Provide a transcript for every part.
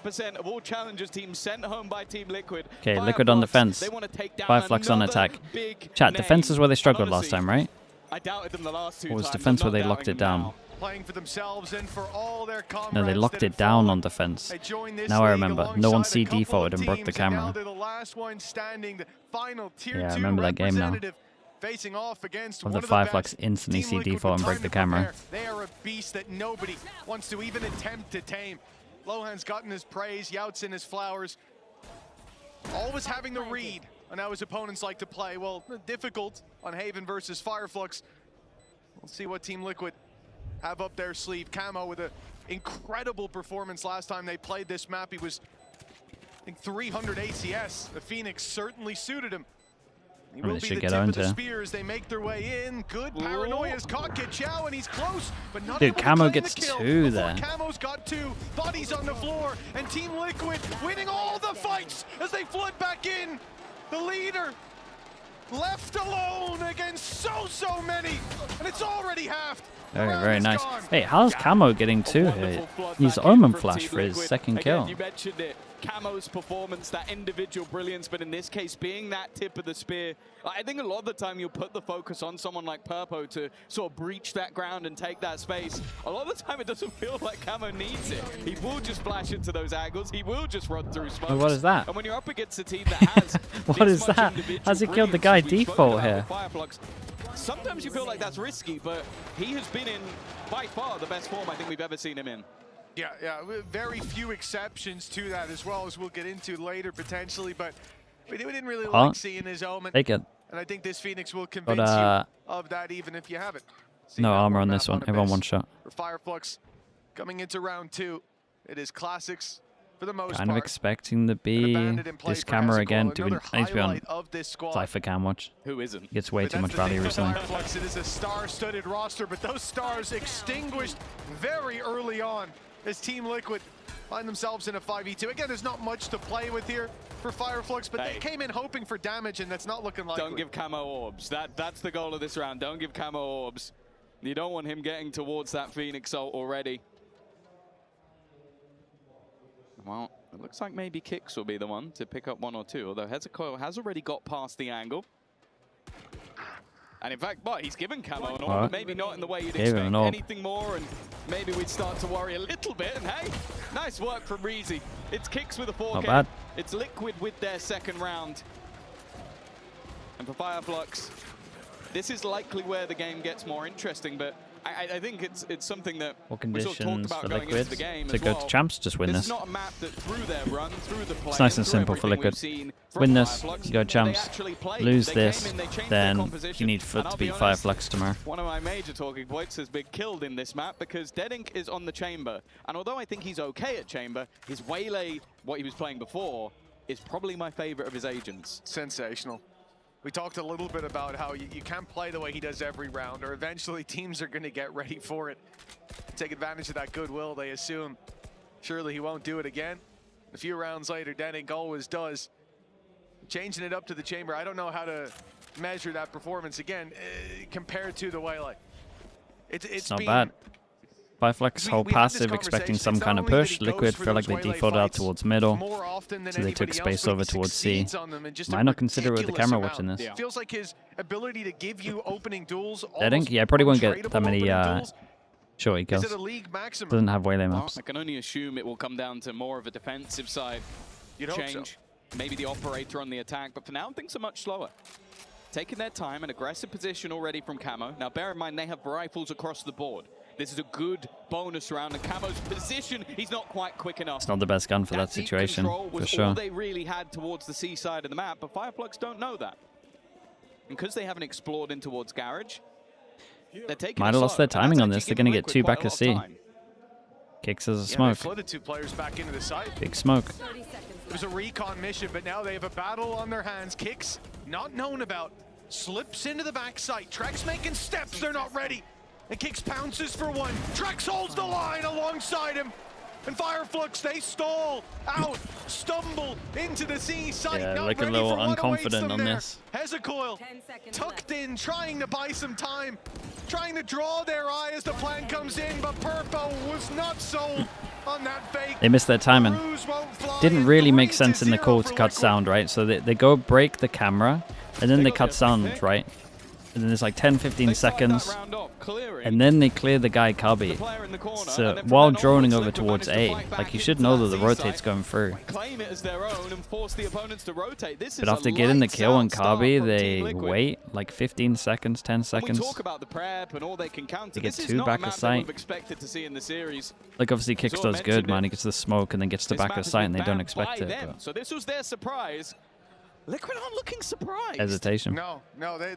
50% of all challengers teams sent home by Team Liquid. Okay, Liquid on defense. FIREFLUX on attack. Chat, defense is where they struggled last time, right? I doubted them the last 2 Or was times. defense where they locked it down? Playing for themselves and for all their comrades. No, they locked it down on defense. Now I remember. No one C defaulted and broke the camera. Yeah, I remember that game now. Facing off against of the FIREFLUX instantly C default and break the camera. They are a beast that nobody wants to even attempt to tame. Lohan's gotten his praise, Yaut's his flowers. Always having the read on how his opponents like to play. Well, difficult on Haven versus FIREFLUX. We'll see what Team Liquid have up their sleeve. Camo with an incredible performance last time they played this map. He was, I think, 300 ACS. The Phoenix certainly suited him. He will be the tip of the spear as they make their way in. Good paranoia has caught Kichao, and he's close, but not Dude, Camo gets 2 there. Camo's got 2. Bodies on the floor, and Team Liquid winning all the fights as they flood back in. The leader left alone against so many, and it's already halved. Very nice. Hey, how's Camo getting 2 here? He's Omen Flash for his second kill. You mentioned it. Camo's performance, that individual brilliance, but in this case, being that tip of the spear, I think a lot of the time you'll put the focus on someone like Purpo to sort of breach that ground and take that space. A lot of the time, it doesn't feel like Camo needs it. He will just flash into those angles. He will just run through smoke. What is that? And when you're up against a team that has what is that? How's he killed the guy default here? FIREFLUX, sometimes you feel like that's risky, but he has been in, by far, the best form I think we've ever seen him in. Yeah, very few exceptions to that as well, as we'll get into later potentially, but we didn't really like seeing his Omen. Take it. And I think this Phoenix will convince you of that even if you haven't. No armor on this one, everyone one shot. For FIREFLUX coming into round 2, it is classics for the most part. Kind of expecting to be this camera again. Dude, needs to be on Cypher Cam watch. Who isn't? He gets way too much value recently. It is a star-studded roster, but those stars extinguished very early on as Team Liquid find themselves in a 5v2. Again, there's not much to play with here for FIREFLUX, but they came in hoping for damage, and that's not looking likely. Don't give Camo orbs. That's the goal of this round. Don't give Camo orbs. You don't want him getting towards that Phoenix ult already. Well, it looks like maybe Kicks will be the one to pick up 1 or 2, although Hezekiah has already got past the angle. And in fact, but he's given Camo an orb, but maybe not in the way you'd expect. Anything more, and maybe we'd start to worry a little bit. And hey, nice work from Reezy. It's Kicks with a 4K. Not bad. It's Liquid with their second round. And for FIREFLUX, this is likely where the game gets more interesting, but I think it's something that we sort of talked about going into the game to go to champs, just win this. It's not a map that through their run, through the play, it's nice and simple for Liquid. Win this, you go champs. Lose this, then you need to beat FIREFLUX tomorrow. One of my major talking points has been killed in this map because Deadink is on the chamber, and although I think he's okay at chamber, his Waylay, what he was playing before, is probably my favorite of his agents. Sensational. We talked a little bit about how you can't play the way he does every round, or eventually teams are going to get ready for it. Take advantage of that goodwill, they assume. Surely he won't do it again. A few rounds later, Deadink always does. Changing it up to the chamber, I don't know how to measure that performance again compared to the Waylay. It's not bad. FIREFLUX whole passive, expecting some kind of push. Liquid feel like they defaulted out towards middle, so they took space over towards C. Might not consider it with the camera watching this. Feels like his ability to give you opening duels. I think, yeah, probably won't get that many shorty kills. Doesn't have Waylay maps. I can only assume it will come down to more of a defensive side change. Maybe the operator on the attack, but for now things are much slower. Taking their time, an aggressive position already from Camo. Now bear in mind they have rifles across the board. This is a good bonus round, and Camo's position, he's not quite quick enough. It's not the best gun for that situation, for sure. All they really had towards the C side of the map, but FIREFLUX don't know that. And because they haven't explored in towards Garage, they're taking might have lost their timing on this. They're going to get 2 back to C. Kicks as a smoke. Flooded 2 players back into the site. Big smoke. It was a recon mission, but now they have a battle on their hands. Kicks, not known about, slips into the back site. Trex making steps, they're not ready. And Kicks pounces for 1. Trex holds the line alongside him. And FIREFLUX, they stall out, stumble into the C site. Yeah, not looking a ready little for what unconfident on there. this. Hezekiah tucked in, trying to buy some time, trying to draw their eye as the plan comes in, but Purpo was not sold. on that fake. They missed their timing. Didn't really make sense in the call to cut sound, right? So they go break the camera, and then they cut sound, right? And then there's like 10-15 seconds, and then they clear the guy Kabi. So while droning over towards A, like you should know that the rotate's going through. But after getting the kill on Kabi, they wait like 15 seconds, 10 seconds. He gets 2 back of sight. Like obviously Kicks does good, man. He gets the smoke and then gets the back of sight, and they don't expect it. But so this was their surprise. Liquid aren't looking surprised. Hesitation. No,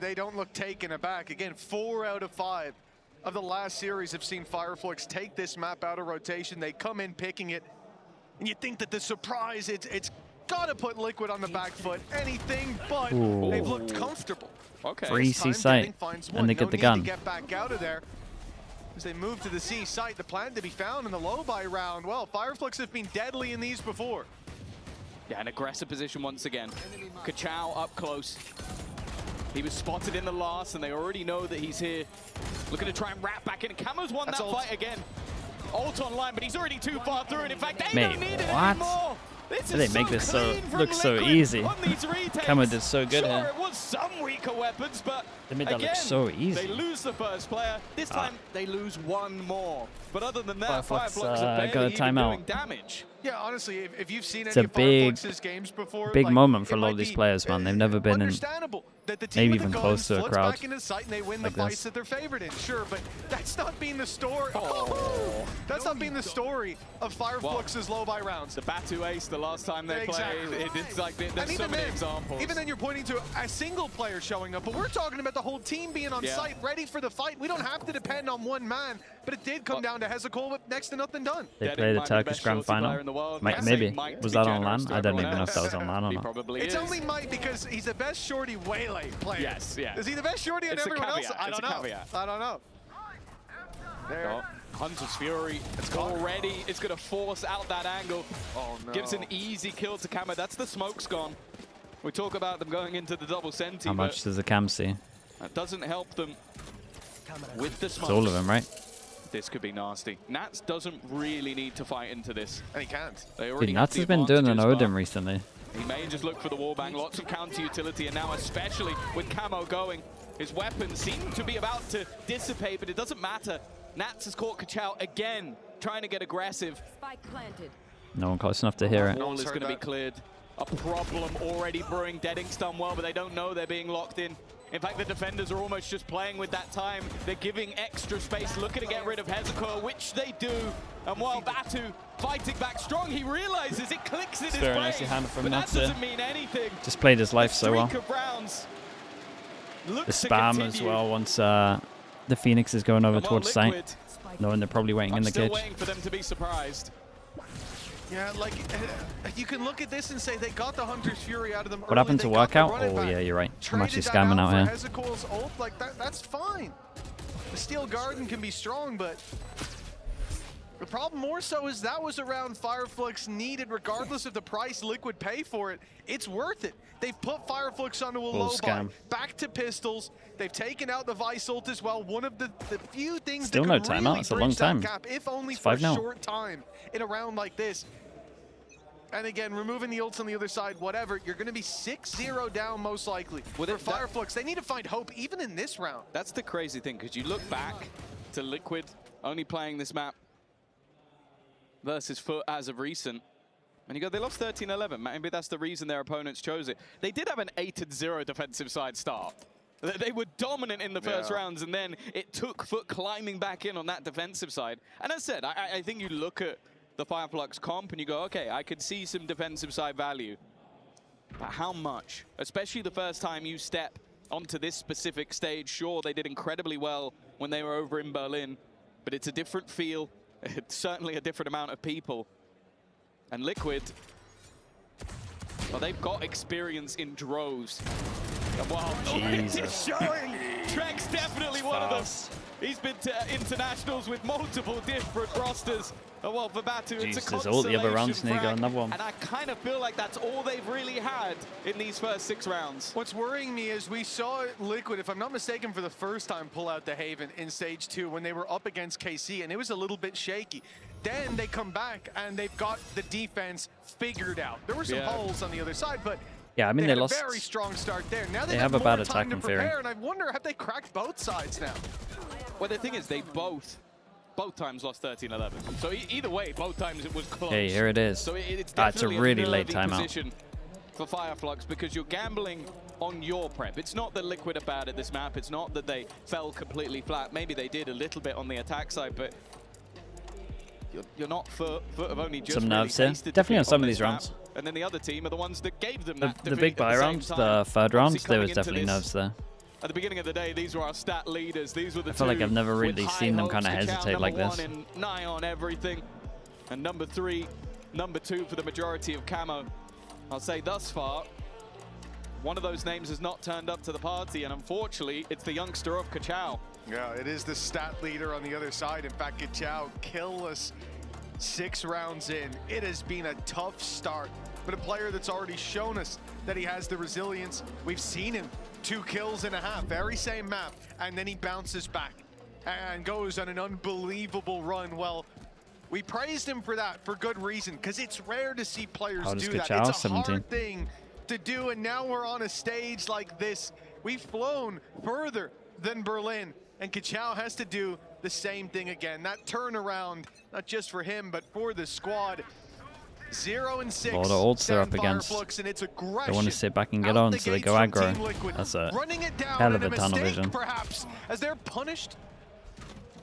they don't look taken aback. Again, 4 out of 5 of the last series have seen FIREFLUX take this map out of rotation. They come in picking it, and you think that the surprise, it's got to put Liquid on the back foot. Anything but. They've looked comfortable. Okay. Free C site, and they get the gun. To get back out of there. As they move to the C site, the plan to be found in the low buy round. Well, FIREFLUX have been deadly in these before. Yeah, an aggressive position once again. Kachao up close. He was spotted in the last, and they already know that he's here. Looking to try and wrap back in. Camo's won that fight again. Ult online, but he's already too far through, and in fact, they don't need it anymore. They make this look so easy. Camo did so good here. It was some weaker weapons, but they made that look so easy. They lose the first player. This time, they lose one more. But other than that, FIREFLUX are barely even doing damage. Yeah, honestly, if you've seen it's any a big, games before, big like, moment for a lot of these players, man. They've never been in, maybe even close to a crowd back into sight and they win like the fights this. that they're favored in. Sure, but that's not been the story. That's not been the story of FIREFLUX's low buy rounds. The Batu ace the last time they played. It's like there's so many examples. Even then, you're pointing to a single player showing up, but we're talking about the whole team being on site, ready for the fight. We don't have to depend on one man, but it did come down to Hezekol with next to nothing done. They play the Turkish Grand Final. Maybe. Was that on LAN? I don't even know if that was on LAN or not. It's only Mike because he's the best shorty Waylay player. Yes, yeah. Is he the best shorty on everyone else? I don't know. I don't know. There. Hunter's Fury. It's already. It's going to force out that angle. Oh, no. Gives an easy kill to Camo. That's the smoke's gone. We talk about them going into the double senti. How much does the cam see? That doesn't help them with the smoke. It's all of them, right? This could be nasty. Nats doesn't really need to fight into this. And he can't. Dude, Nats has been doing an Odin recently. He may just look for the wallbang. Lots of counter utility, and now especially with Camo going, his weapons seem to be about to dissipate, but it doesn't matter. Nats has caught Kachao again, trying to get aggressive. No one close enough to hear it. All is going to be cleared. A problem already brewing. Deading's done well, but they don't know they're being locked in. In fact, the defenders are almost just playing with that time. They're giving extra space, looking to get rid of Hezekol, which they do. And while Batu fighting back strong, he realizes it clicks in his brain. Nice hand from but that doesn't mean anything. Just played his life so well. The spam as well once the Phoenix is going over towards site, knowing they're probably waiting in the cage. Waiting for them to be surprised. Yeah, like, you can look at this and say they got the Hunter's Fury out of them. What happened to workout? Oh, yeah, you're right. I'm actually scamming out here. Hezekol's ult, like, that's fine. The Steel Garden can be strong, but the problem more so is that was around FIREFLUX needed, regardless of the price Liquid pay for it. It's worth it. They've put FIREFLUX onto a low buy, back to pistols. They've taken out the Vice ult as well. One of the few things still that no can timeout. really It's a long time. Gap, if only it's for 5-0. a short time in a round like this. And again, removing the ults on the other side, whatever, you're going to be 6-0 down most likely. For FIREFLUX, they need to find hope even in this round. That's the crazy thing, because you look back to Liquid only playing this map versus Foot as of recent, and you go, they lost 13-11. Maybe that's the reason their opponents chose it. They did have an 8-0 defensive side start. They were dominant in the first rounds, and then it took Foot climbing back in on that defensive side. And as I said, I think you look at the FIREFLUX comp and you go, okay, I could see some defensive side value. But how much? Especially the first time you step onto this specific stage. Sure, they did incredibly well when they were over in Berlin, but it's a different feel. It's certainly a different amount of people. And Liquid, well, they've got experience in droves. Wow, it's showing. Trek's definitely one of them. He's been to internationals with multiple different rosters. Oh, well, for Batu, it's a consolation all the other rounds, and they got another one. And I kind of feel like that's all they've really had in these first 6 rounds. What's worrying me is we saw Liquid, if I'm not mistaken, for the first time pull out the Haven in Stage 2 when they were up against KC, and it was a little bit shaky. then they come back and they've got the defense figured out. There were some holes on the other side, but yeah, I mean, they lost. A very strong start there. Now they have a bad attack in theory. And I wonder, have they cracked both sides now? Well, the thing is, they both times lost 13-11. So either way, both times it was close. Hey, here it is. So it's a really late timeout timeout for FIREFLUX, because you're gambling on your prep. It's not that Liquid are bad at this map. It's not that they fell completely flat. Maybe they did a little bit on the attack side, but you're not foot of only just some nerves really here. Definitely on some of these rounds. And then the other team are the ones that gave them the big buy rounds, the third rounds, there was definitely nerves there. At the beginning of the day, these were our stat leaders. These were the I feel like I've never really seen them kind of hesitate like this. Nigh on everything. And number 3, number 2 for the majority of Camo. I'll say thus far, one of those names has not turned up to the party, and unfortunately, it's the youngster of Kachao. Yeah, it is the stat leader on the other side. In fact, Kachao killless 6 rounds in. It has been a tough start, but a player that's already shown us that he has the resilience. We've seen him 2 kills and a half, very same map, and then he bounces back and goes on an unbelievable run. Well, we praised him for that for good reason, because it's rare to see players do that. It's a hard thing to do, and now we're on a stage like this. We've flown further than Berlin, and Kachao has to do the same thing again. That turnaround, not just for him, but for the squad. 0-6. All the ults they're up against. They want to sit back and get on, so they go aggro. That's a hell of a tunnel vision. Perhaps, as they're punished,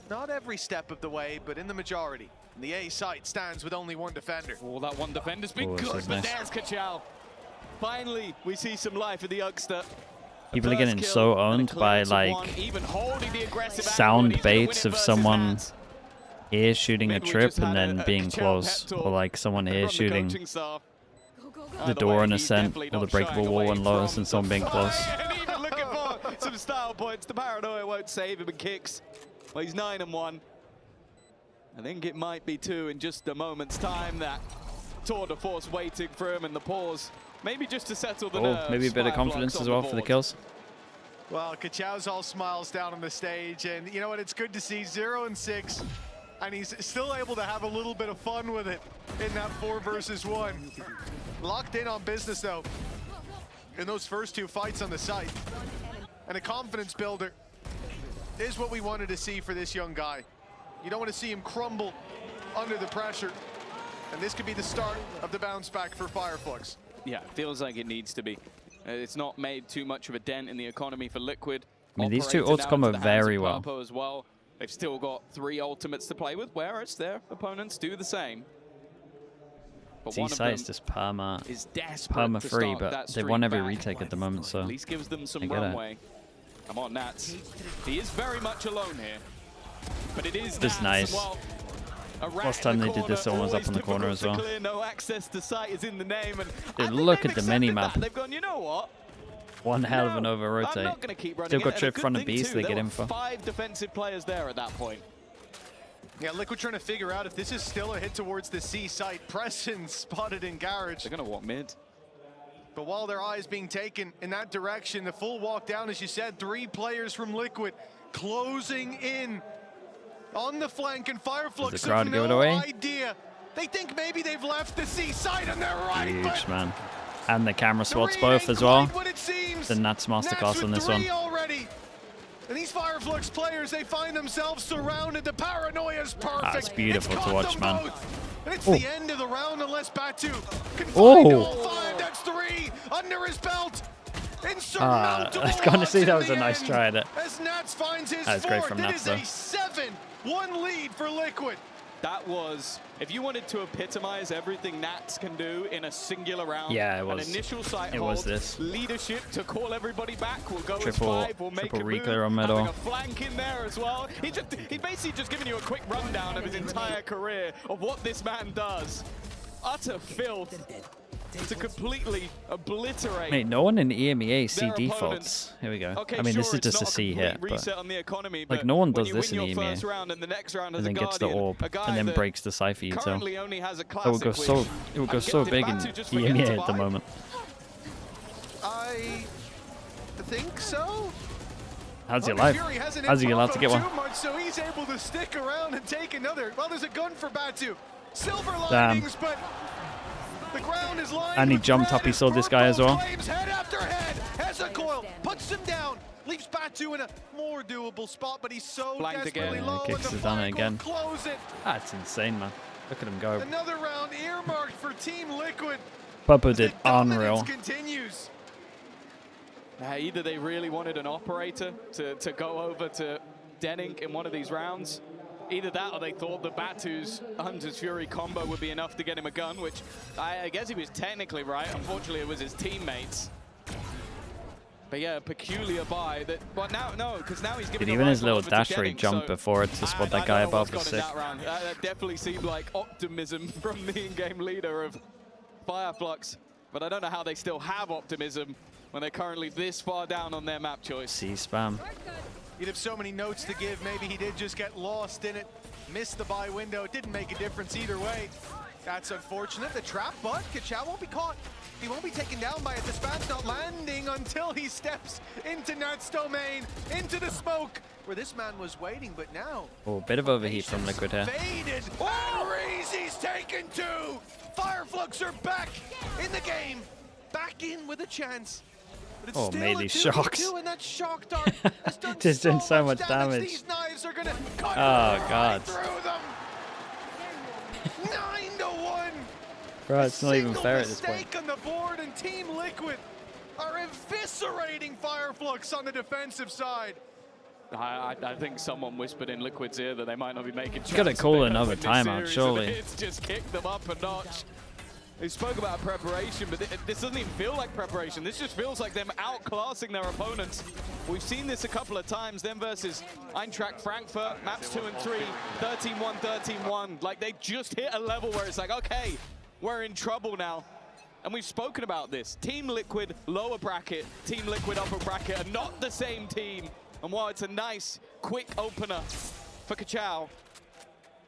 not every step of the way, but in the majority. And the A site stands with only 1 defender. Oh, that 1 defender's been good, but nice. There's Kachao. Finally, we see some life of the youngster. People are getting so owned by like sound baits of someone here shooting a trip and then being close, or like someone here shooting the door in Ascent, or the breakable wall in Lotus, and someone being close. And even looking for some style points. The Paranoia won't save him and kicks. Well, he's 9-1. I think it might be 2 in just a moment's time. That tour de force waiting for him, and the pause. Maybe just to settle the nerves. Maybe a bit of confidence as well for the kills. Well, Kachao's all smiles down on the stage, and you know what? It's good to see 0-6, and he's still able to have a little bit of fun with it in that 4 versus 1. Locked in on business, though, in those first 2 fights on the site. And a confidence builder is what we wanted to see for this young guy. You don't want to see him crumble under the pressure, and this could be the start of the bounce back for FIREFLUX. Yeah, feels like it needs to be. It's not made too much of a dent in the economy for Liquid. I mean, these 2 ults combo very well. As well. They've still got 3 ultimates to play with, whereas their opponents do the same. But one of them is just perma free, but they won every retake at the moment, so at least gives them some runway. Come on, Nats. He is very much alone here, but it is just nice. Well, last time they did this, someone was up in the corner as well. No access to sight is in the name, and dude, look at the mini-map. They've gone, you know what? One hell of an over-rotate. Still got trip front of beast they get in for. 5 defensive players there at that point. Yeah, Liquid trying to figure out if this is still a hit towards the C site. Preston spotted in garage. They're going to walk mid. But while their eye is being taken in that direction, the full walk down, as you said, 3 players from Liquid closing in on the flank, and FIREFLUX have no idea. They think maybe they've left the C side on their right. Huge, man. And the camera spots both as well. The Nats masterclass on this one. Already. And these FIREFLUX players, they find themselves surrounded. The Paranoia's perfect. That's beautiful to watch, man. And it's the end of the round unless Batu can find all 5. That's 3 under his belt. I was going to say that was a nice try at it. As Nats finds his 4th, that was great from Nats, though. It is a 7-1 lead for Liquid. That was, if you wanted to epitomize everything Nats can do in a singular round, yeah, it was. An initial sight it hold, was this. Leadership to call everybody back. We'll go triple, as 5. We'll make triple a reclear move, on middle. having a flank in there as well. He basically just giving you a quick rundown of his entire career of what this man does. Utter filth to completely obliterate. Mate, no one in EMEA see defaults. Here we go. Okay, I mean, sure, this is just a C hit, but on the economy, like no one does this in EMEA. Round and the next round and then gets the orb and then breaks the Cypher util. It would go so big in EMEA at the moment. I think so. How's he alive? How's he allowed to get one? Much, so he's able to stick around and take another. Well, there's a gun for Batu. Silver linings, but the ground is lined. And he jumped up. He saw this guy as well. Head after head. Hezekiel puts him down. Leaves Batu in a more doable spot, but he's so desperately low. He kicks his down again. Close it. That's insane, man. Look at him go. Another round earmarked for Team Liquid. Purple did unreal. Continues. Now, either they really wanted an operator to go over to Denning in one of these rounds. Either that or they thought the Batu's Hunter's Fury combo would be enough to get him a gun, which I guess he was technically right. Unfortunately, it was his teammates. But yeah, peculiar buy that. But now, no, because now he's giving. Even his little dash where he jumped before it to spot that guy above was sick. That definitely seemed like optimism from the in-game leader of FIREFLUX. But I don't know how they still have optimism when they're currently this far down on their map choice. C-spam. You'd have so many notes to give. Maybe he did just get lost in it. Missed the buy window. It didn't make a difference either way. That's unfortunate. The trap, but Kachao won't be caught. He won't be taken down by it. The spam's not landing until he steps into Nat's domain, into the smoke, where this man was waiting, but now... Oh, bit of overheat from Liquid here. Faded. Oh! Reezy's taken two! FIREFLUX are back in the game. Back in with a chance. But it's still made these shocks. And that shock dart has done Just doing so much damage. These knives are gonna cut God. right through them. 9-1. Bro, it's not even fair at this point. Mistake on the board, and Team Liquid are eviscerating FIREFLUX on the defensive side. I think someone whispered in Liquid's ear that they might not be making chances. Gotta call another timeout, surely. It's just kicked them up a notch. They spoke about preparation, but this doesn't even feel like preparation. This just feels like them outclassing their opponents. We've seen this a couple of times, them versus Eintracht Frankfurt, maps 2 and 3, 13-1, 13-1. Like, they just hit a level where it's like, okay, we're in trouble now. And we've spoken about this. Team Liquid, lower bracket, Team Liquid, upper bracket are not the same team. And while it's a nice, quick opener for Kachao,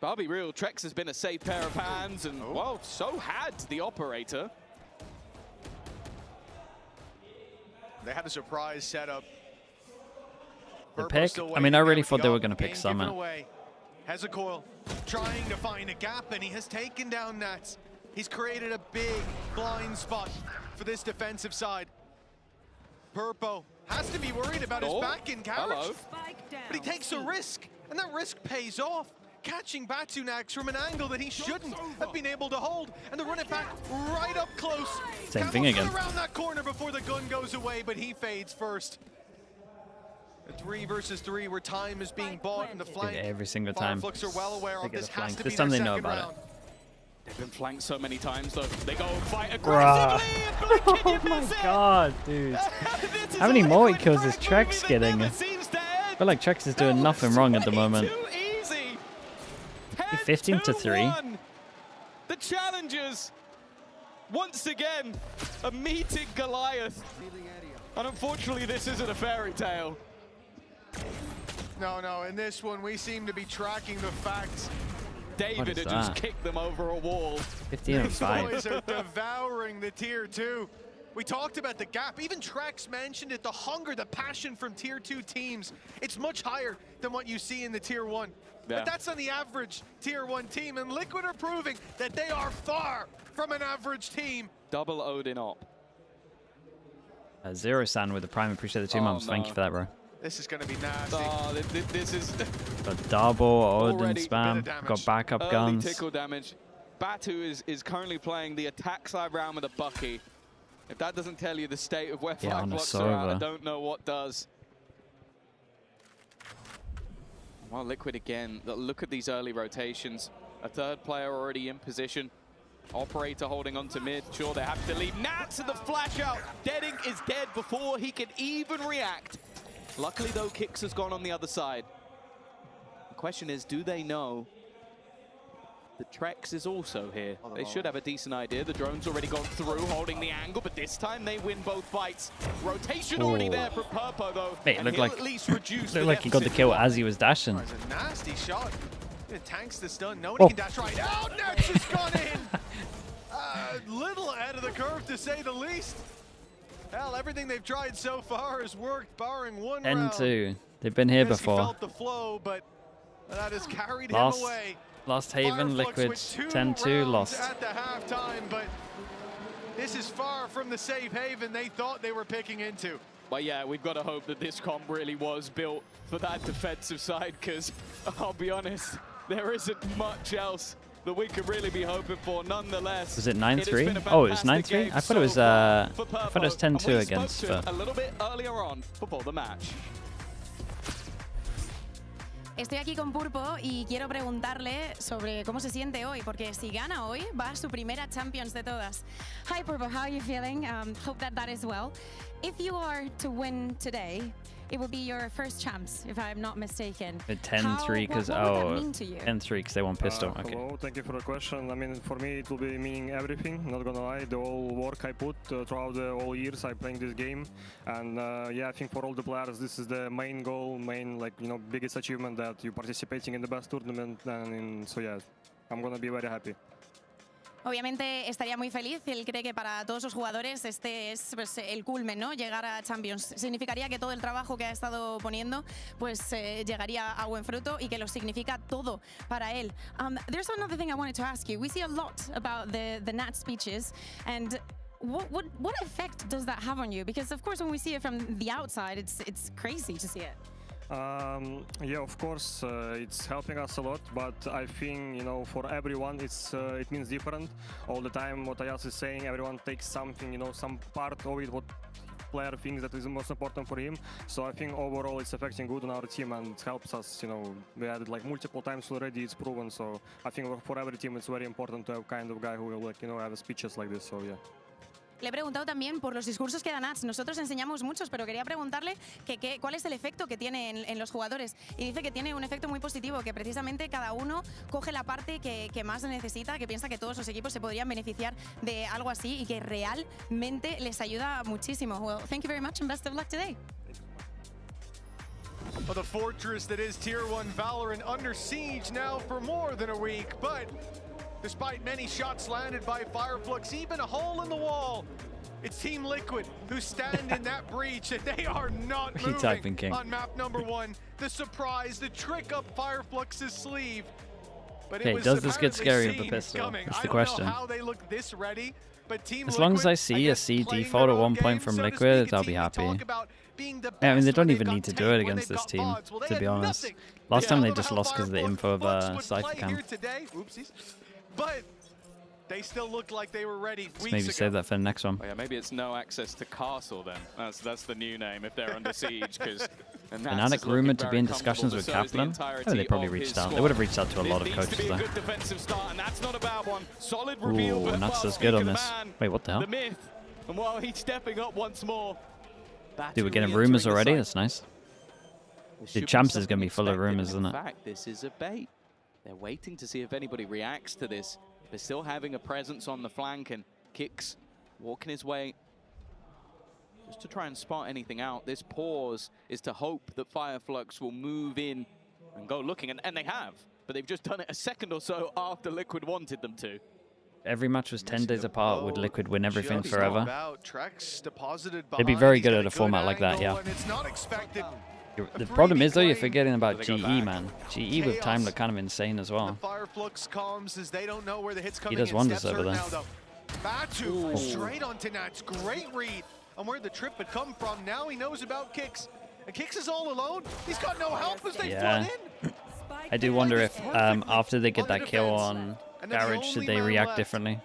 but I'll be real, Trex has been a safe pair of hands, and, well, so had the operator. They had a surprise setup. The pick? I mean, I really thought they were going to pick Summit. Hezekiel trying to find a gap, and he has taken down Nats. He's created a big blind spot for this defensive side. Purpo has to be worried about his back in carriage, but he takes a risk, and that risk pays off. Catching Batunax from an angle that he shouldn't have been able to hold, and to run it back right up close. Same thing again. Around that corner before the gun goes away, but he fades first. A 3 versus 3 where time is being bought in the flank. Every single time. FIREFLUX are well aware of this. Has to be this time they know second about round. it. They've been flanked so many times, though. They go fight aggressively. Oh my god, dude. How many more kills is Trex getting? I feel like Trex is doing nothing wrong at the moment. 15-3. The challengers, once again, a meeting Goliath. And unfortunately, this isn't a fairy tale. No, in this one, we seem to be tracking the facts. David had just kicked them over a wall. 15-5. Boys are devouring the tier 2. We talked about the gap. Even Trex mentioned it, the hunger, the passion from tier 2 teams. It's much higher than what you see in the tier 1. But that's on the average tier 1 team, and Liquid are proving that they are far from an average team. Double Odin op. Zero San with the prime. Appreciate the 2 months. Thank you for that, bro. This is going to be nasty. Oh, this is got double Odin spam. Got backup guns. Tickle damage. Batu is currently playing the attack side round with a Bucky. If that doesn't tell you the state of where FIREFLUX are at, I don't know what does. Well, Liquid again, look at these early rotations. A third player already in position. Operator holding on to mid. Sure, they have to leave. Nats and the flash out. Denning is dead before he can even react. Luckily, though, Kix has gone on the other side. The question is, do they know that Trex is also here? They should have a decent idea. The drone's already gone through, holding the angle, but this time they win both fights. Rotation already there for Purpo, though. Mate, it looked like, at least reduce looked like he got the kill as he was dashing. It's a nasty shot. It tanks the stun. Nobody can dash right out. Nets has gone in. Little ahead of the curve, to say the least. Hell, everything they've tried so far has worked, barring one 10-2. They've been here before. Felt the flow, but that has carried him away. Last Haven, Liquid 10-2, lost. At the halftime, but this is far from the safe haven they thought they were picking into. Well, yeah, we've got to hope that this comp really was built for that defensive side, because I'll be honest, there isn't much else that we could really be hoping for. Nonetheless, was it 9-3? Oh, it was 9-3. I thought it was 10-2 against. A little bit earlier on before the match. Estoy aquí con Purpo y quiero preguntarle sobre cómo se siente hoy, porque si gana hoy, va a su primera Champions de todas. Hi Purpo, how are you feeling? Hope that is well. If you are to win today, it will be your first champs, if I'm not mistaken. 10-3 because 10-3 because they won pistol. Okay. Hello, thank you for the question. I mean, for me, it will be meaning everything. Not gonna lie, the whole work I put throughout the whole years I playing this game, and yeah, I think for all the players, this is the main goal, biggest achievement that you're participating in the best tournament, and so yeah, I'm gonna be very happy. Obviamente estaría muy feliz. Él cree que para todos los jugadores este es pues, el culmen, ¿no? Llegar a Champions. Significaría que todo el trabajo que ha estado poniendo pues llegaría a buen fruto y que lo significa todo para él. There's another thing I wanted to ask you. We see a lot about the Nat speeches, and what effect does that have on you? Because of course when we see it from the outside, it's crazy to see it. Yeah, of course, it's helping us a lot, but I think, for everyone, it means different. All the time, what Ayas is saying, everyone takes something, some part of it, what player thinks that is most important for him. So I think overall it's affecting good on our team and it helps us, we had it like multiple times already, it's proven. So I think for every team, it's very important to have kind of guy who will, have speeches like this, so yeah. Le he preguntado también por los discursos que da Nats. Nosotros enseñamos muchos, pero quería preguntarle cuál es el efecto que tiene en los jugadores. Y dice que tiene un efecto muy positivo, que precisamente cada uno coge la parte que más necesita, que piensa que todos los equipos se podrían beneficiar de algo así y que realmente les ayuda muchísimo. Well, thank you very much and best of luck today. Well, the fortress that is Tier 1 Valorant under siege now for more than a week, but despite many shots landed by FIREFLUX, even a hole in the wall, it's Team Liquid who stand in that breach, and they are not moving on map number 1. The surprise, the trick up FIREFLUX's sleeve. But okay, does this get scary with the pistol? That's the question. How they look this ready, but Team as long as I see a C default at 1 point from Liquid, I'll be happy. I mean, they don't even need to do it against this team, to be honest. Last time they just lost because of the info of Cypher Cam. But they still look like they were ready. Let's maybe save that for the next one. Oh, yeah, maybe it's no access to castle then. That's the new name if they're under siege. Because Fnatic rumored to be in discussions with Kaplan. Oh, they probably reached out. They would have reached out to a lot of coaches though. Good defensive start, and that's not a bad one. Solid reveal. Ooh, Nuts does good on this. Wait, what the hell? The myth, and while he's stepping up once more. Dude, we're getting rumors already. That's nice. Dude, Champs is gonna be full of rumors, isn't it? In fact, this is a bait. They're waiting to see if anybody reacts to this. They're still having a presence on the flank, and Kicks walking his way just to try and spot anything out. This pause is to hope that FIREFLUX will move in and go looking, and they have, but they've just done it a second or so after Liquid wanted them to. Every match was 10 days apart. Would Liquid win everything forever? They'd be very good at a format like that, yeah. The problem is, though, you're forgetting about GE, man. GE with time look kind of insane as well. He does wonders over there. Batu straight onto Nats. Great read on where the trip had come from. Now he knows about Kicks. And Kicks is all alone. He's got no help as they flood in. I do wonder if after they get that kill on Garage, should they react differently?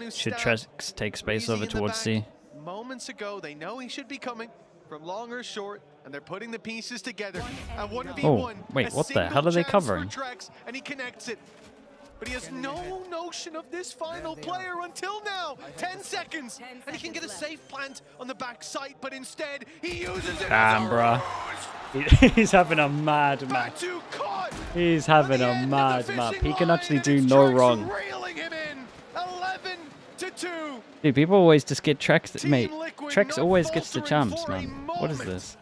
Should Trex take space over towards C? Moments ago, they know he should be coming from long or short, and they're putting the pieces together. And 1v1. Oh, wait, what the hell are they covering? Trex, and he connects it. But he has no notion of this final player until now. 10 seconds, and he can get a safe plant on the backside, but instead he uses it. Damn, bruh. He's having a mad match. He's having a mad map. He can actually do no wrong. Dude, people always just get Trex, mate. Trex always gets the champs, man. What is this?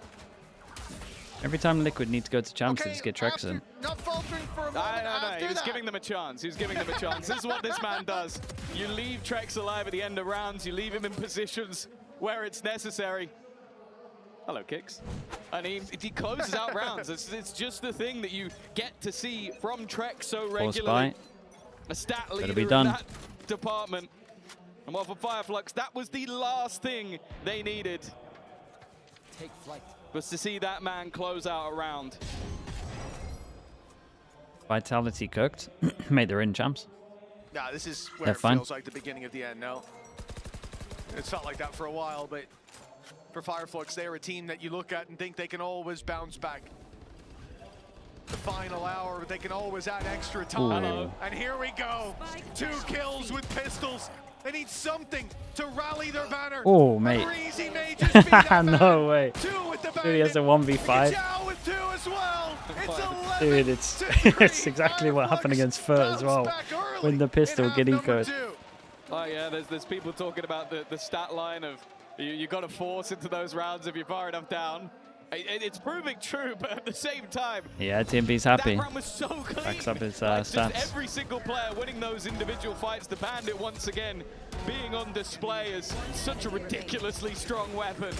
Every time Liquid need to go to champs, they just get Trex in. No. He was giving them a chance. He was giving them a chance. This is what this man does. You leave Trex alive at the end of rounds. You leave him in positions where it's necessary. Hello, Kicks. And he closes out rounds. It's just the thing that you get to see from Trek so regularly. A stat leader in that department. And well, for FIREFLUX, that was the last thing they needed. Take flight. Was to see that man close out a round. Vitality cooked. Made their in champs. Nah, this is where it feels like the beginning of the end now. It's felt like that for a while, but for FIREFLUX, they're a team that you look at and think they can always bounce back. The final hour, they can always add extra time. Ooh. And here we go. 2 kills with pistols. They need something to rally their banner. Oh, mate. No way. 2 with the Dude, he has a 1v5. With 2 as well. It's Dude, it's exactly what happened against Fur as well. When the pistol getting good. Oh yeah, there's people talking about the stat line of you got to force into those rounds if you're far enough down. It's proving true, but at the same time, yeah, TMB's happy. That round was so clean. Backs up his like stats. Just every single player winning those individual fights. The Bandit once again being on display as such a ridiculously strong weapon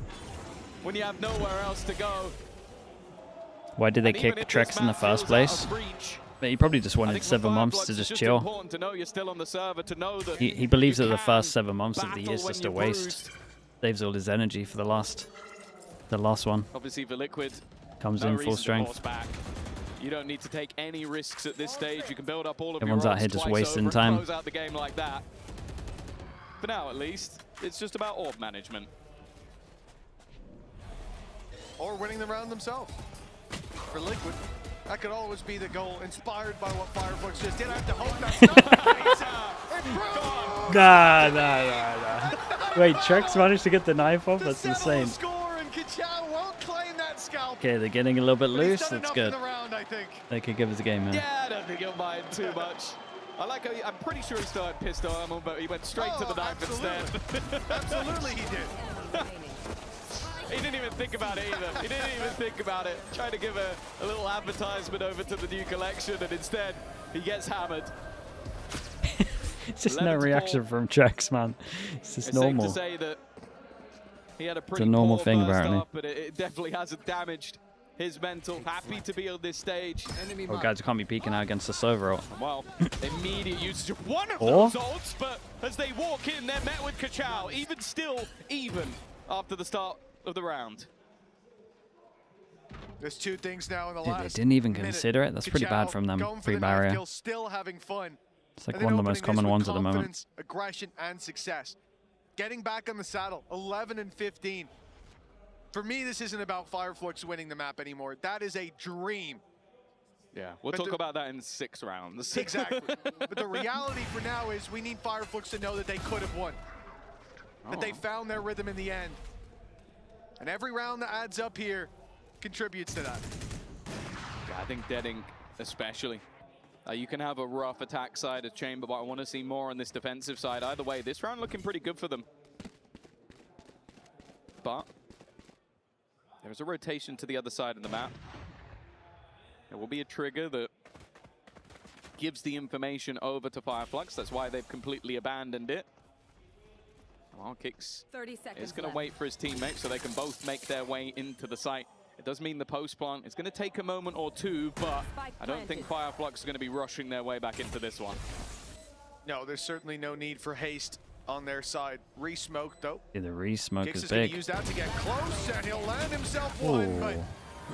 when you have nowhere else to go. Why did they kick Trex in the first place? He probably just wanted 7 months to just chill. To know you're still on the server, to know that He believes that the first 7 months of the year is just a waste. Saves all his energy for the last one. Obviously for Liquid, comes in full strength. You don't need to take any risks at this stage. You can build up all of Everyone's out here just wasting time. Close out the game like that. For now, at least, it's just about orb management. Or winning the round themselves. For Liquid, that could always be the goal, inspired by what FIREFLUX just did. I have to hope that's not Nah. Wait, Trex managed to get the knife off? That's insane. Okay, they're getting a little bit loose. That's good. They could give us a game, man. Yeah, I don't think he'll mind too much. I like how I'm pretty sure he started pistol ammo, but he went straight to the knife instead. Absolutely he did. He didn't even think about it either. He didn't even think about it. Trying to give a little advertisement over to the new collection, and instead he gets hammered. It's just no reaction from Trex, man. It's just normal. Safe to say that he had a pretty it's a normal thing, apparently. But it definitely hasn't damaged his mental. Happy to be on this stage. Oh, guys, you can't be peeking out against the server. Well, immediate usage of one of those ults, but as they walk in, they're met with Kachao. Even after the start of the round. There's 2 things now in the Dude, last they didn't even consider it. That's pretty bad from them. Free barrier. Still having fun. It's like one of the most common ones at the moment. Aggression and success. Getting back on the saddle, 11 and 15. For me, this isn't about FIREFLUX winning the map anymore. That is a dream. Yeah, we'll talk about that in 6 rounds. Exactly. But the reality for now is we need FIREFLUX to know that they could have won. That they found their rhythm in the end. And every round that adds up here contributes to that. Yeah, I think Deadink especially. You can have a rough attack side of Chamber, but I want to see more on this defensive side. Either way, this round looking pretty good for them. But there's a rotation to the other side of the map. There will be a trigger that gives the information over to FIREFLUX. That's why they've completely abandoned it. Well, Kicks is going to wait for his teammates so they can both make their way into the site. It does mean the post plant is going to take a moment or 2, but I don't think FIREFLUX is going to be rushing their way back into this one. No, there's certainly no need for haste on their side. Re-smoke, though. Yeah, the re-smoke Kicks is going big. to use that to get close, and he'll land himself one, but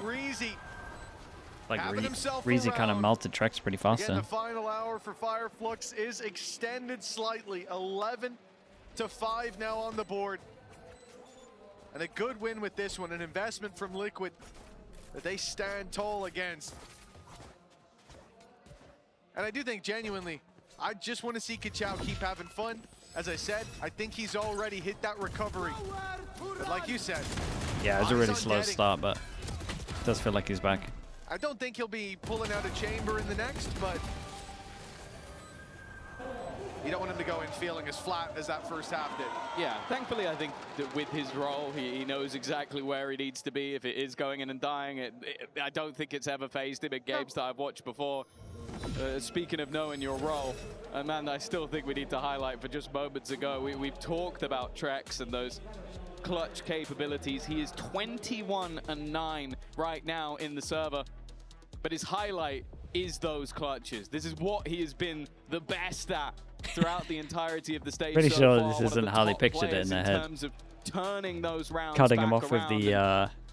Reezy like Reezy kind of melted Trex pretty fast. Again, the final hour for FIREFLUX is extended slightly. 11 to 5 now on the board. And a good win with this one, an investment from Liquid that they stand tall against. And I do think genuinely, I just want to see Kachao keep having fun. As I said, I think he's already hit that recovery. But like you said, yeah, it was a really slow start, but it does feel like he's back. I don't think he'll be pulling out a chamber in the next, but you don't want him to go in feeling as flat as that first half did. Yeah, thankfully I think that with his role, he knows exactly where he needs to be. If it is going in and dying, I don't think it's ever phased him in games that I've watched before. speaking of knowing your role, and man, I still think we need to highlight for just moments ago, we've talked about Trex and those clutch capabilities. He is 21-9 right now in the server, but his highlight is those clutches. This is what he has been the best at throughout the entirety of the stage. Pretty so sure far. this isn't how they pictured it in their head. Terms of turning those rounds cutting back him off with the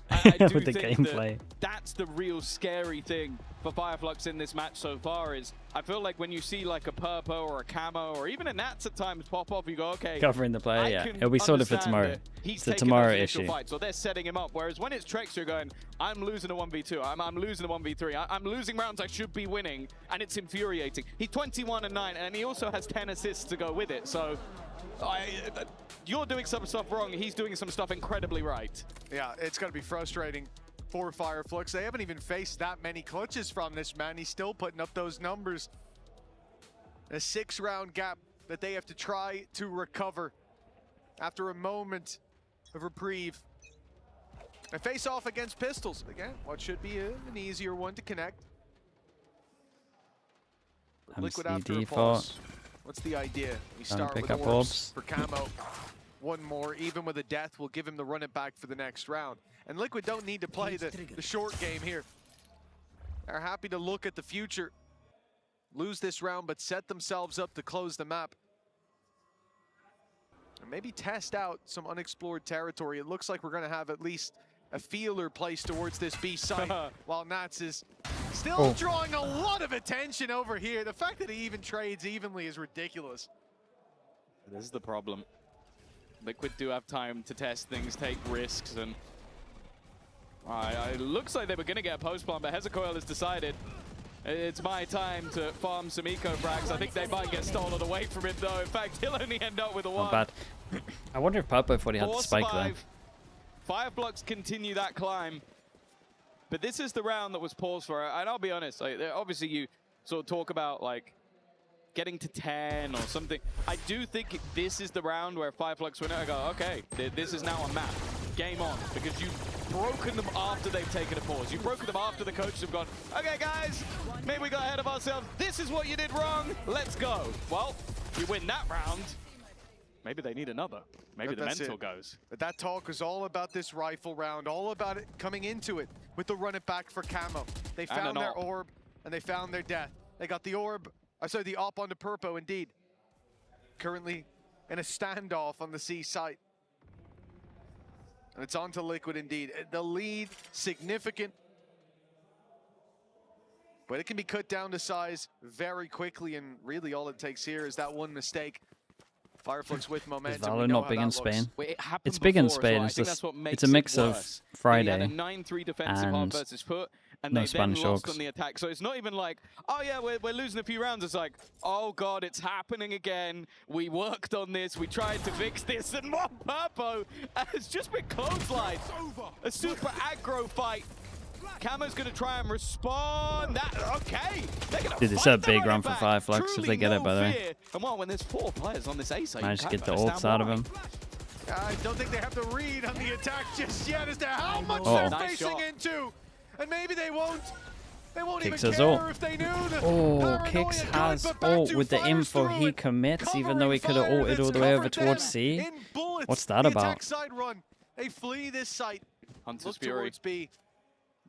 I with the think gameplay. that's the real scary thing for FIREFLUX in this match so far. Is I feel like when you see like a Purpo or a Camo or even a Nats at times pop off, you go, okay, Covering the player, yeah. It'll be sorted for tomorrow. It's a tomorrow issue. Fights, so they're setting him up. Whereas when it's Trex, you're going, I'm losing a 1v2, I'm losing a 1v3, I'm losing rounds I should be winning, and it's infuriating. He's 21-9, and he also has 10 assists to go with it. So you're doing some stuff wrong, he's doing some stuff incredibly right. Yeah, it's going to be frustrating for FIREFLUX. They haven't even faced that many clutches from this man. He's still putting up those numbers. A 6-round gap that they have to try to recover after a moment of reprieve. A face-off against Pistols. Again, what should be an easier one to connect. Liquid after a pause. What's the idea? We start with orbs for Camo. One more, even with a death, will give him the run it back for the next round. And Liquid don't need to play the short game here. They're happy to look at the future. Lose this round, but set themselves up to close the map. And maybe test out some unexplored territory. It looks like we're going to have at least a feeler placed towards this B site, while Nats is still drawing a lot of attention over here. The fact that he even trades evenly is ridiculous. This is the problem. Liquid do have time to test things, take risks, and it looks like they were going to get a post plant, but Hezekiah has decided it's my time to farm some eco frags. I think they might get stolen away from him, though. In fact, he'll only end up with a 1. Not bad. I wonder if Purpo thought he had the spike there. FIREFLUX continue that climb, but this is the round that was paused for. And I'll be honest, like, obviously you sort of talk about like getting to 10 or something. I do think this is the round where FIREFLUX win it. I go, okay, this is now a map. Game on, because you've broken them after they've taken a pause. You've broken them after the coaches have gone, okay guys, maybe we got ahead of ourselves. This is what you did wrong, let's go. Well, you win that round, maybe they need another. Maybe the mental goes. But that talk was all about this rifle round, all about it coming into it with the run it back for Camo. They found their orb and they found their death. They got the orb, sorry, the op onto Purpo indeed. Currently in a standoff on the C site. And it's on to Liquid indeed. The lead, significant. But it can be cut down to size very quickly, and really all it takes here is that one mistake. FIREFLUX with momentum. Is Valor not big in Spain? It's big in Spain. It's just, it's a mix of Friday and 9-3 defensive half versus foot, and no they Spanish then lost orcs on the attack. So it's not even like, oh yeah, we're losing a few rounds. It's like, oh god, it's happening again. We worked on this. We tried to fix this, and more Purpo has just been clotheslined. A super aggro fight. Camo's going to try and respond. Okay. Dude, it's a big run for FIREFLUX if they get it, by the way. And well, when there's 4 players on this A side, managed to get the ults out of him. I don't think they have the read on the attack just yet as to how much they're facing into. And maybe they won't. They won't Kicks even has care ult. if they knew that. Kicks has ult with the info he commits, even though he could have ulted all the way over towards C. What's that about? Side run. They flee this site. Hunter's Fury. Towards B.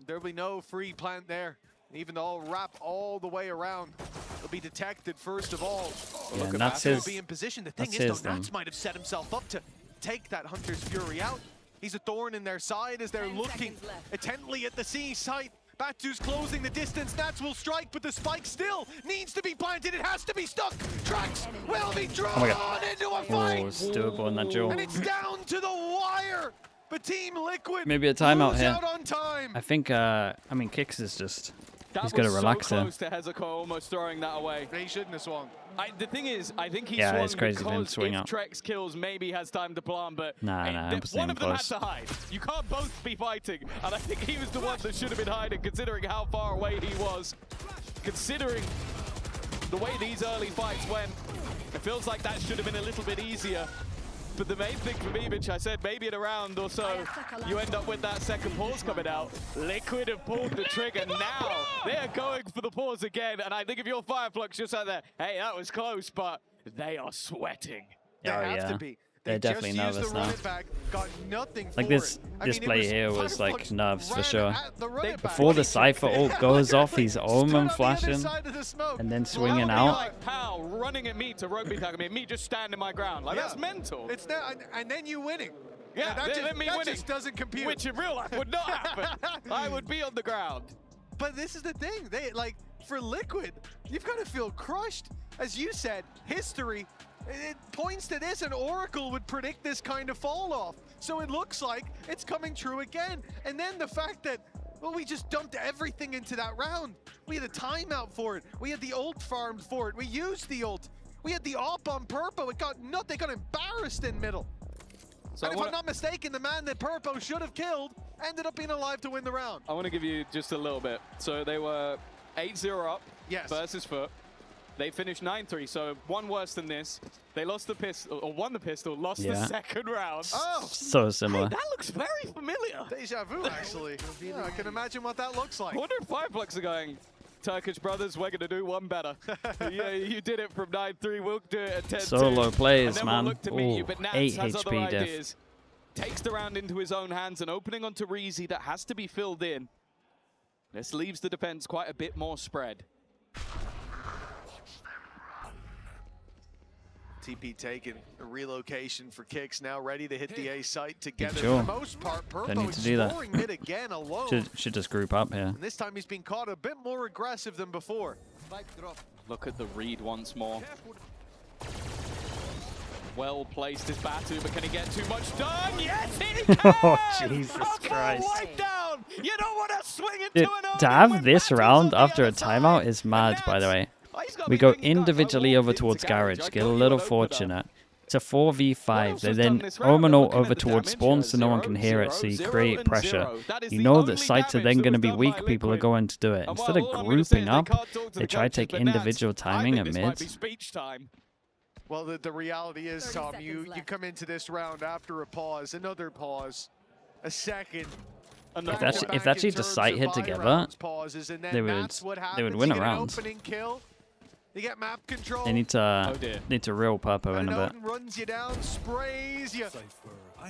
There'll be no free plant there. Even though I'll wrap all the way around, it'll be detected first of all. Yeah, look at Nats Nats be in position. The thing is, though, then. Nats might have set himself up to take that Hunter's Fury out. He's a thorn in their side as they're looking intently at the C site. Batu's closing the distance. Nats will strike, but the spike still needs to be planted. It has to be stuck. Trex will be drawn into a fight. It's doable in that duel. And it's down to the wire. But Team Liquid maybe a timeout here. out on time. I think, I mean, Kicks is just, he's going to relax so here. close to Hezekiah almost throwing that away. He shouldn't have swung. The thing is, I think he Yeah, it's swung crazy for him to because swing if out. Trex kills, maybe he has time to plant, but Nah, one of them had to hide. You can't both be fighting, and I think he was the one that should have been hiding, considering how far away he was. Considering the way these early fights went, it feels like that should have been a little bit easier. But the main thing for me, Mitch, I said maybe in a round or so, you end up with that second pause coming out. Liquid have pulled the trigger. Now they're going for the pause again. And I think if you're FIREFLUX, just like that, hey, that was close, but they are sweating. They have to be. They're definitely nervous now. Like this play here was like nerves for sure. Before the Cypher ult goes off, he's Omen flashing and then swinging out. Like Pal running at me to rugby tackle me, me just standing my ground. Like that's mental. It's that, and then you winning. Yeah, that just doesn't compute. Which in real life would not happen. I would be on the ground. But this is the thing. They like for Liquid, you've got to feel crushed. As you said, history. It points to this, and Oracle would predict this kind of fall off. So it looks like it's coming true again. And then the fact that, well, we just dumped everything into that round. We had a timeout for it. We had the ult farmed for it. We used the ult. We had the op on Purpo. It got nothing. They got embarrassed in middle. So and if I'm not mistaken, the man that Purpo should have killed ended up being alive to win the round. I want to give you just a little bit. So they were 8-0 up versus Foot. They finished 9-3, so one worse than this. They lost the pistol, or won the pistol, lost the second round. Oh, so similar. Hey, that looks very familiar. Deja vu, actually. Yeah, I can imagine what that looks like. I wonder if FIREFLUX are going, Turkish brothers, we're going to do one better. Yeah, you did it from 9-3, we'll do it at 10-2. Solo plays, man. We'll look to meet you, but Nats 8 has HP other diff. ideas. Takes the round into his own hands and opening onto Reezy that has to be filled in. This leaves the defense quite a bit more spread. TP taken, a relocation for kicks, now ready to hit the A site together. Sure. For the most part, Don't need Purpo to do that. exploring mid again alone. Should just group up here. And this time he's been caught a bit more aggressive than before. Look at the read once more. Well placed is Batu, but can he get too much done? Yes, he can! Oh, Jesus Christ. Wipe down! You don't want to swing it Dude, to an to have this round after a timeout is mad, by the way. We go individually over towards Garage, get a little fortunate. It's a 4v5. They then Omen ult over towards spawn so no one can hear it, so you create pressure. You know that sites are then going to be weak, people are going to do it. Instead of grouping up, they try to take individual timing at mids. Well, the reality is, Tom, you come into this round after a pause, another pause, a second. If that's the site hit together, they would win a round. You get map control. They need to reel Purpo in a bit. Runs you down, sprays you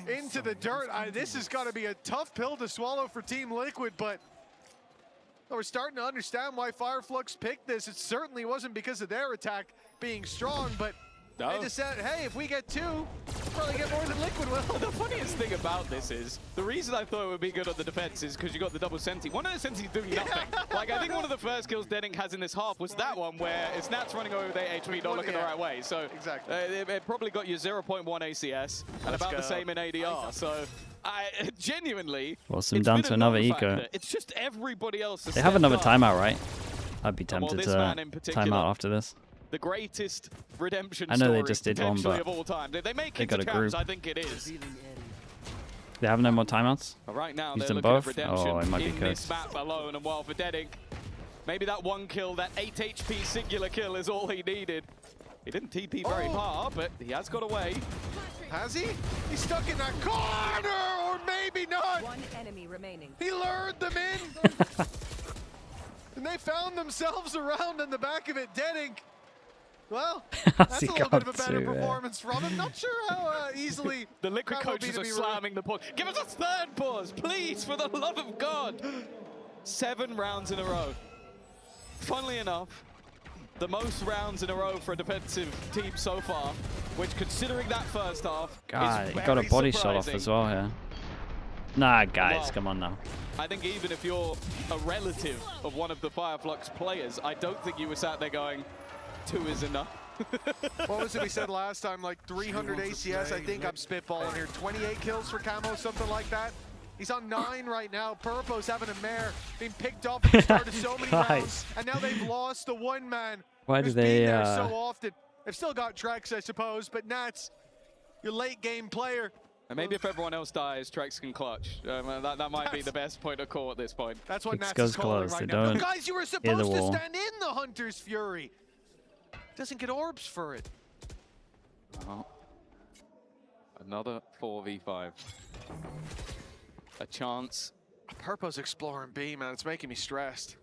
into the dirt. This has got to be a tough pill to swallow for Team Liquid, but we're starting to understand why FIREFLUX picked this. It certainly wasn't because of their attack being strong, but they just said, hey, if we get 2, we'll probably get more than Liquid will. The funniest thing about this is, the reason I thought it would be good on the defense is because you got the double senti. One of the sentis doing nothing. Like, I think one of the first kills Denning has in this half was that one where it's Nats running over with 8 HP, not looking the right way. So exactly. It probably got you 0.1 ACS and about the same in ADR. So I genuinely... Awesome, down to another eco. It's just everybody else. They have another timeout, right? I'd be tempted to time out after this. The greatest redemption I know story they just did one, but of all time. They make they it got to a champs, group. I think it is. They have no more timeouts? But right now, Use they're them looking both? at redemption Oh, it might be in this map alone, and while for Denning, maybe that one kill, that 8 HP singular kill is all he needed. He didn't TP very far, but he has got away. Has he? He's stuck in that corner, or maybe not. One enemy remaining. He lured them in. And they found themselves around in the back of it. Denning. Well, that's a little bit of a better performance from him. Not sure how easily the Liquid coaches are slamming the pause. Give us a third pause, please, for the love of God. 7 rounds in a row. Funnily enough, the most rounds in a row for a defensive team so far, which, considering that first half, God, is he got a body shot off surprising. as well here. Nah, guys, come on now. I think even if you're a relative of one of the FIREFLUX players, I don't think you were sat there going, 2 is enough. What was it we said last time? Like 300 ACS, I think I'm spitballing here. 28 kills for Camo, something like that. He's on 9 right now. Purpo's having a mare, being picked up at the start of so many rounds, and now they've lost the one man. Why do they? Been there so often. They've still got Trex, I suppose, but Nats, your late game player. And maybe if everyone else dies, Trex can clutch. That might be the best point of call at this point. That's what Nats goes is calling close. right They now. don't No, guys, you were supposed to stand in the Hunter's Fury. Doesn't get orbs for it. Another 4v5. A chance. Purpo's exploring B, man. It's making me stressed.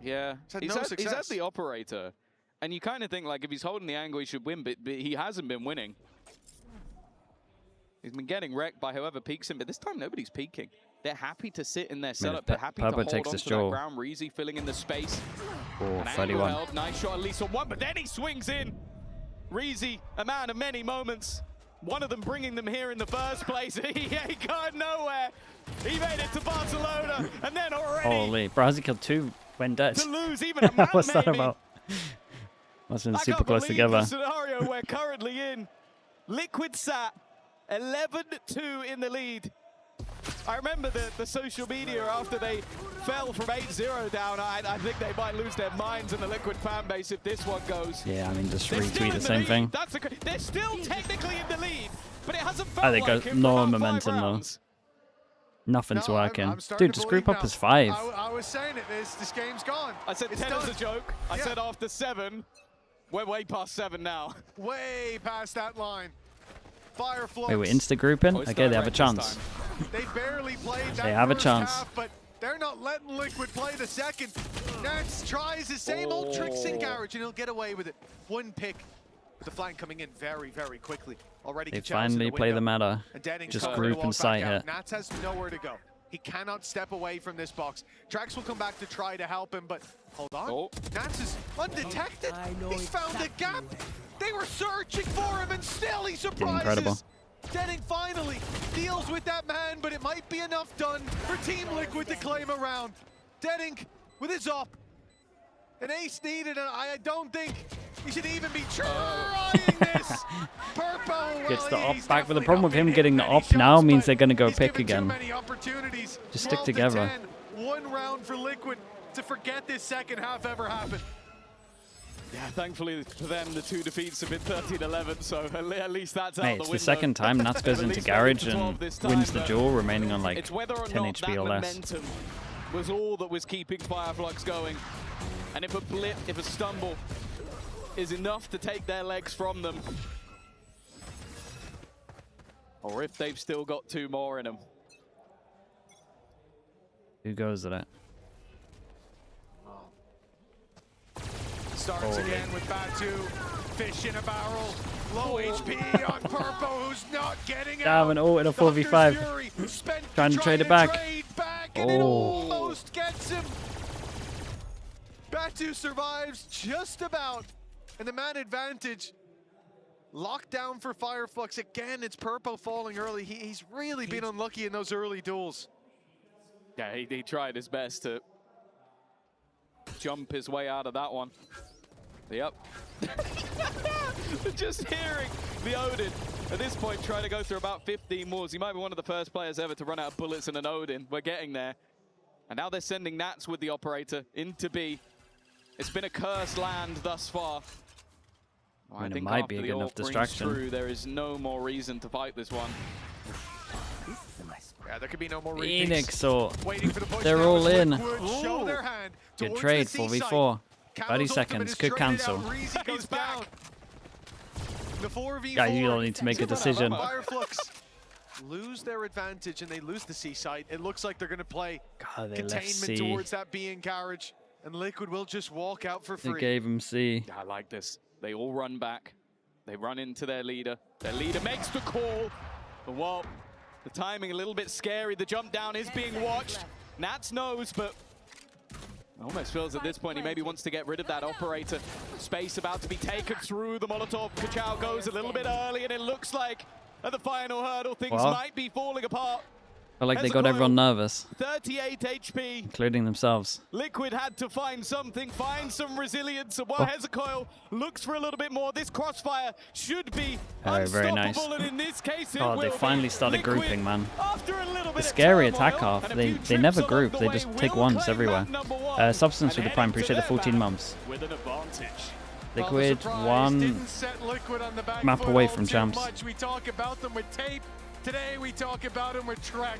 Yeah, He's had the operator. And you kind of think, like, if he's holding the angle, he should win, but he hasn't been winning. He's been getting wrecked by whoever peeks him, but this time nobody's peeking. They're happy to sit in their setup. They're happy to hold on to that ground. Reezy filling in the space. Oh, 31. Held. Nice shot, at least on one, but then he swings in. Reezy, a man of many moments. One of them bringing them here in the first place. He ain't going nowhere. He made it to Barcelona, and then already... Holy, Brazil killed 2 when dead. To lose even a man, What's that maybe. about? Must have been super close together. The scenario we're currently in. Liquid sat 11-2 in the lead. I remember the social media after they fell from 8-0 down. I think they might lose their minds in the Liquid fan base if this one goes. Yeah, I mean, just retweet the same thing. They're still technically in the lead, but it hasn't felt I think no momentum though. Nothing's working. Dude, just group up as 5. I was saying it, this game's gone. I said 10 as a joke. I said after 7. We're way past 7 now. Way past that line. FIREFLUX. Wait, we're insta-grouping? Okay, they have a chance. They barely played that They have a first chance. half, but they're not letting Liquid play the second. Nats tries the same old tricks in Garage, and he'll get away with it. One pick. The flank coming in very, very quickly. Already They finally play the meta. Just group and sight hit. Nats has nowhere to go. He cannot step away from this box. Drax will come back to try to help him, but hold on. Nats is undetected. He's found a gap. They were searching for him, and still he surprises. Incredible. Deading finally deals with that man, but it might be enough done for Team Liquid to claim a round. Deading with his op. An ace needed, and I don't think he should even be trying this. Purpo gets the op back, but the problem with him getting the op now means they're going to go pick again. Just stick together. 1 round for Liquid to forget this second half ever happened. Yeah, thankfully for them, the 2 defeats have been 13-11, so at least that's out the window. It's the second time Nats goes into Garage and wins the duel, remaining on like 10 HP or less. Momentum was all that was keeping FIREFLUX going. And if a blip, if a stumble is enough to take their legs from them, or if they've still got 2 more in them. Who goes at it? Starts again with Batu, fish in a barrel, low HP on Purpo, who's not getting out. Damn, an ult in a 4v5. Trying to trade it back. And it almost gets him. Batu survives just about, and the man advantage locked down for FIREFLUX. Again, it's Purpo falling early. He's really been unlucky in those early duels. Yeah, he tried his best to jump his way out of that one. Yep. Just hearing the Odin at this point trying to go through about 15 moves. He might be one of the first players ever to run out of bullets in an Odin. We're getting there. And now they're sending Nats with the operator into B. It's been a cursed land thus far. I mean, it might be a good enough distraction. Through, there is no more reason to fight this one. Yeah, there could be no more Phoenix, so the they're all in. Good trade, 4v4. 30 seconds, could cancel. Goes back. The 4v4. Guys, you don't need to make a decision. FIREFLUX lose their advantage and they lose the C site. It looks like they're going to play containment towards that B in Garage, and Liquid will just walk out for free. They gave him C. I like this. They all run back. They run into their leader. Their leader makes the call. But whoa, the timing a little bit scary. The jump down is being watched. Nats knows, but almost feels at this point he maybe wants to get rid of that operator. Space about to be taken through the Molotov. Kachao goes a little bit early, and it looks like at the final hurdle things might be falling apart. Felt like they got everyone nervous, 38 HP, including themselves. Liquid had to find something, find some resilience, and while Hezekiah looks for a little bit more, this crossfire should be very nice. and in this case it Oh, they will finally be. started Liquid, grouping, man. After a little bit The scary of attack turmoil half, and a few they never trips group, along they the just way, take will ones claim everywhere. map number 1 Substance with the and Prime, head appreciate the to 14 their months. with an advantage. Liquid, one map away from champs. We talk about them with tape. Today we talk about them with Trex.